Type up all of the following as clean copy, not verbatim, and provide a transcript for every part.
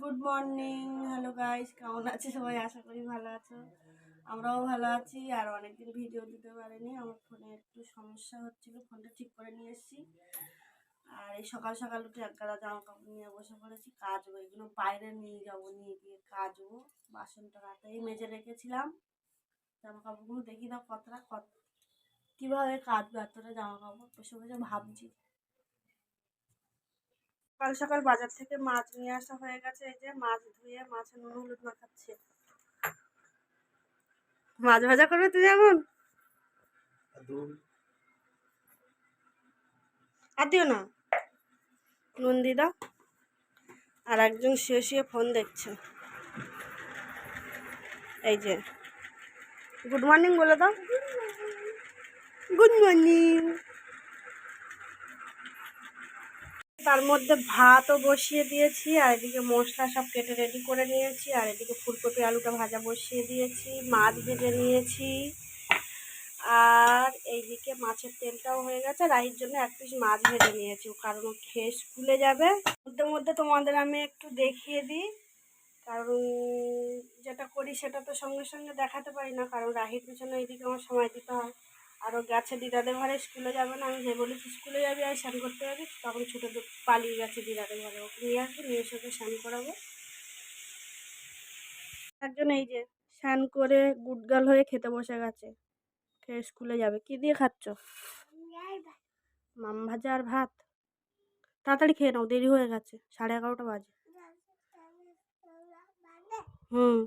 Good morning, hello guys, কেমন আছে সবাই? আশা করি ভালো আছো। আমরাও ভালো আছি। আর অনেকদিন ভিডিও দিতে পারিনি, আমার ফোনে একটু সমস্যা হচ্ছিল, ফোনটা ঠিক করে নিয়ে এসেছি। আর এই সকাল সকাল উঠে এক গাদা জামা কাপড় নিয়ে বসে পড়েছি, কাচবো। এগুলো বাইরে নিয়ে যাবো, নিয়ে গিয়ে কাচবো। বাসনটা রাতেই মেজে রেখেছিলাম। জামা কাপড়গুলো দেখি দাও কীভাবে কাচবো এতটা জামা কাপড়, বসে বসে ভাবছি। সকাল সকাল বাজার থেকে মাছ নিয়ে আসা হয়ে গেছে। এই যে মাছ ধুয়ে মাছে নুন হলুদ মাখাচ্ছে। মাছ ভাজা করবে তুই এখন? আর দিও না, নুন দিয়ে দাও। আর একজন শুয়ে শুয়ে ফোন দেখছে। এই যে গুড মর্নিং বলে দাও। Good morning. তার মধ্যে ভাতও বসিয়ে দিয়েছি, আর এদিকে মশলা সব কেটে রেডি করে নিয়েছি, আর এদিকে ফুলকপি আলুটা ভাজা বসিয়ে দিয়েছি, মাছ ভেজে নিয়েছি। আর এইদিকে মাছের তেলটাও হয়ে গেছে। রাইর জন্য এক পিস মাছ ভেজে নিয়েছি, কারণ ও খেয়ে স্কুলে যাবে। মধ্যে মধ্যে তোমাদের আমি একটু দেখিয়ে দিই, কারণ যেটা করি সেটা তো সঙ্গে সঙ্গে দেখাতে পারি না, কারণ রাহির পিছনে এইদিকে আমার সময় দিতে হয়। আরও গেছে দিদাদের ঘরে, স্কুলে যাবে না। আমি যে বলেছি স্কুলে যাবি আর স্নান করতে যাবি, তখন ছুটে পালিয়ে গেছে দিদাদের ঘরে। ওকে নিয়ে আসবো, নিয়ে এসে ওকে স্নান করাবো। একজন এই যে স্নান করে গুটগাল হয়ে খেতে বসে গেছে, খেয়ে স্কুলে যাবে। কি দিয়ে খাচ্ছ? মাম ভাজা আর ভাত। তাড়াতাড়ি খেয়ে নাও, দেরি হয়ে গেছে, 11:30 বাজে। হুম।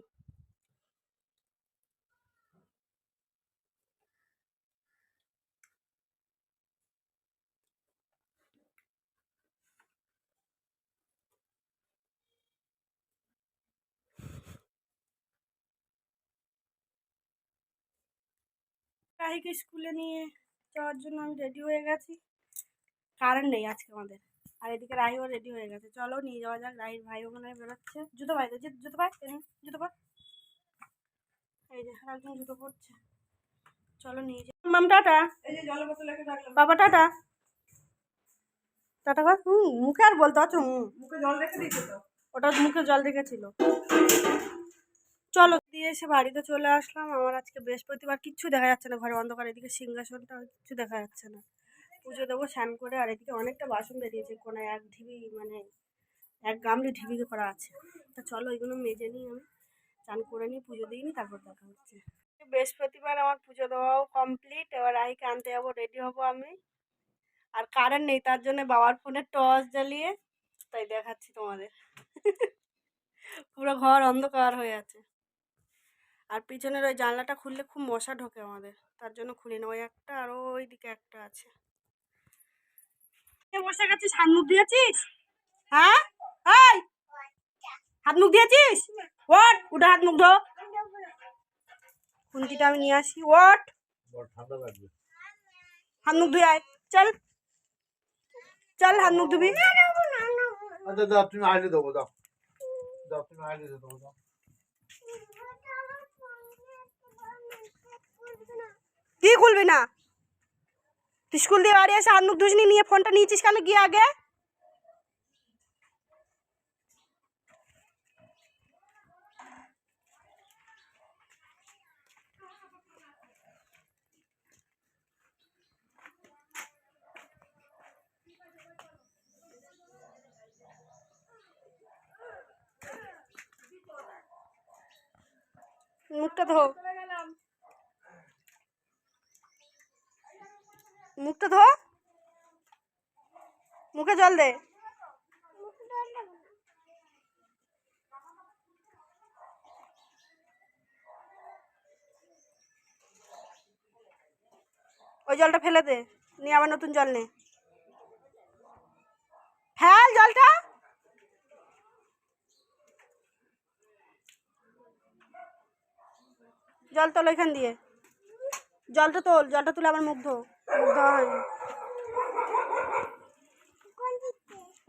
রাহিকে স্কুলে নিয়ে যাওয়ার জন্য আমি রেডি হয়ে গেছি। কারেন্ট নেই আজকে আমাদের। আর এদিকে রাহিও রেডি হয়ে গেছে, চলো নিয়ে যাওয়া যাক। রাহির ভাই ওখানে বেরোচ্ছে। জুতো পাই, জুতো পাই, জুতো পর। এই যে একজন জুতো পরছে, চলো নিয়ে যাও। মাম টাটা। এই যে জলের বোতল রেখে রাখলাম। বাবা টাটা। টাটা কর। মুখে আর বলতে পারছো? মুখে জল রেখে দিয়েছো তো? ওটা মুখে জল রেখেছিল। চলো দিয়ে এসে বাড়িতে চলে আসলাম। আমার আজকে বৃহস্পতিবার, কিচ্ছু দেখা যাচ্ছে না ঘরে, অন্ধকার। এদিকে সিংহাসনটা কিচ্ছু দেখা যাচ্ছে না। পুজো দেবো স্নান করে। আর এদিকে অনেকটা বাসন বেরিয়েছে, কোনো এক ঢিবি, মানে এক গামলি ঢিবি করা আছে। তা চলো এগুলো মেজে নিই, আমি স্নান করে নিই, পুজো দিয়ে নিই, তারপর দেখা হচ্ছে। বৃহস্পতিবার আমার পুজো দেওয়াও কমপ্লিট। এবার রাহিকে আনতে যাবো, রেডি হবো আমি। আর কারেন্ট নেই, তার জন্য বাবার ফোনে টর্চ জ্বালিয়ে তাই দেখাচ্ছি তোমাদের। পুরো ঘর অন্ধকার হয়ে আছে। আর পিছনের ওই জানলাটা খুললে খুব মশা ঢোকে আমাদের, তার জন্য খুলি না। ওই একটা আর ওই দিকে একটা আছে। বসে গেছিস, হাত মুখ দিয়েছিস? হ্যাঁ, এই হাত মুখ দিয়েছিস? ওঠ, উঠে হাত মুখ ধো। খুন্তিটা আমি নিয়ে আসি। ওঠ, হাত মুখ ধুয়ে আয়। চল চল, হাত মুখ ধুবি। তুমি আইলে দেবো, দাও দাও, তুমি আইলে দেবো, দাও। কি খুলবি না? তুই স্কুল দিয়ে বাড়ি এসে হাত মুখ ধুসনি, নিয়ে ফোনটা নিয়েছিস কেন গিয়ে আগে? মুখটা ধো, মুখটা ধো, মুখে জল দে। ওই জলটা ফেলে দে, নিয়ে আবার নতুন জল নে। ফেল জলটা। জল তোল ওইখান দিয়ে, জলটা তোল, জলটা তুলে আবার মুখ ধো। মুখ ধোয়া হয়নি।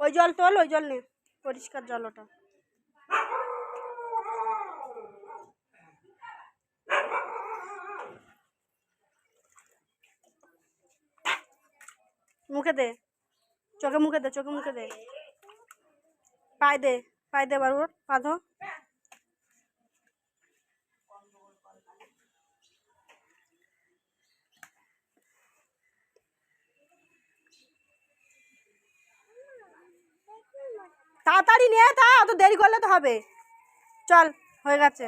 ওই জল তোল, ওই জল নে, পরিষ্কার জল ওটা। মুখে দে, চোখে মুখে দে, চোখে মুখে দে, পায়ে দে। পায়ে দে এবার ওর বাঁধো। তাড়াতাড়ি নিয়ে তা, অত দেরি করলে তো হবে। চল, হয়ে গেছে।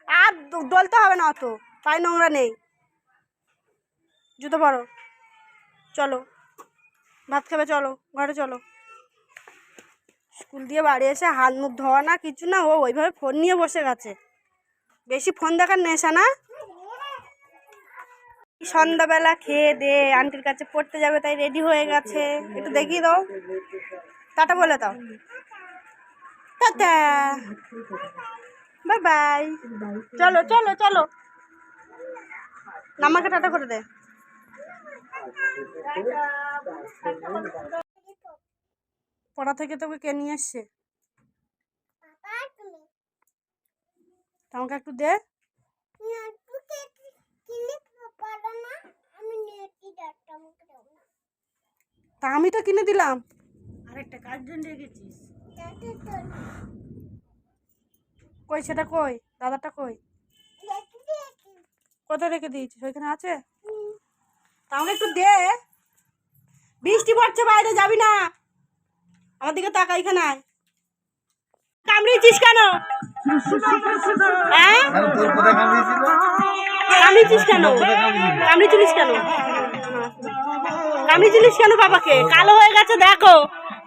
আর ডলতে হবে না অত, পায়ে নোংরা নেই। জুতো পরো, চলো ভাত খাবে, চলো ঘরে চলো। স্কুল দিয়ে বাড়ি এসে হাত মুখ ধোয়া না কিছু না, ও ওইভাবে ফোন নিয়ে বসে গেছে। বেশি ফোন দেখার নেশা না। সন্ধ্যাবেলা খেয়ে দে আন্টির কাছে পড়তে যাবে, তাই রেডি হয়ে গেছে। একটু দেখিয়ে দাও, টাটা বলে দাও। Tata, bye bye. চলো চলো চলো, আমাকে টাটা করে দে। পড়া থেকে তোকে কে নিয়ে এসছে? আমাকে একটু দে। তা আমি তো কিনে দিলাম। আরেকটা কার জন্য রেখেছিস? কই সেটা কই? দাদাটা কই? কোথায় রেখে দিয়েছিস? ওইখানে আছে? তা আমাকে একটু দে। বৃষ্টি পড়ছে, বাইরে যাবি না। আমার দিকে তাকা, এখানে আয়। কামড়িয়েছিস কেন? হ্যাঁ, কামড়িয়েছিস কেন? কামড়িয়েছিলিস কেন? কামড়িয়েছিলিস কেন বাবাকে? কালো হয়ে গেছে দেখো,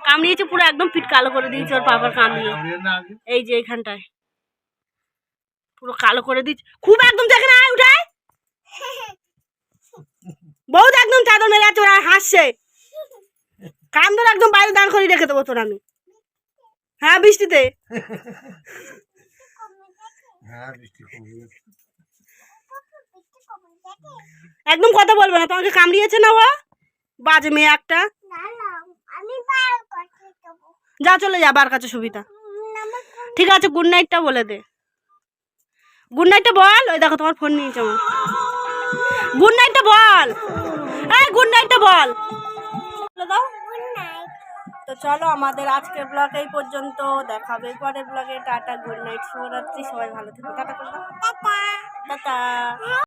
কামড়িয়েছে পুরো, একদম পিঠ কালো করে দিয়েছে ওর বাবার কামড়িয়ে। এই যে এখানটায় পুরো কালো করে দিচ্ছে, খুব একদম দেখে না। উঠায় বহুত একদম চাদর মেরে আছে, ওরা হাসছে। কান ধরে একদম বাইরে দাঁড় করে রেখে দেবো তোর আমি। হ্যাঁ বৃষ্টিতে। একদম কথা বলবে না, তোমাকে কামড়িয়েছে না ও? বাজে মেয়ে একটা। যা চলে যা, বার কাছে সুবিধা। ঠিক আছে, গুড নাইটটা বলে দে। গুড নাইটটা বল। ওই দেখো তোমার ফোন নিয়েছে আমার। গুড নাইটটা বল, এই গুড নাইটটা বল। দাও। তো চলো, আমাদের আজকের ব্লগ এই পর্যন্ত। দেখা হবে পরের ব্লগে। টাটা, গুড নাইট, শুভরাত্রি, সবাই ভালো থেকো। টাটা করে দাও। টাটা।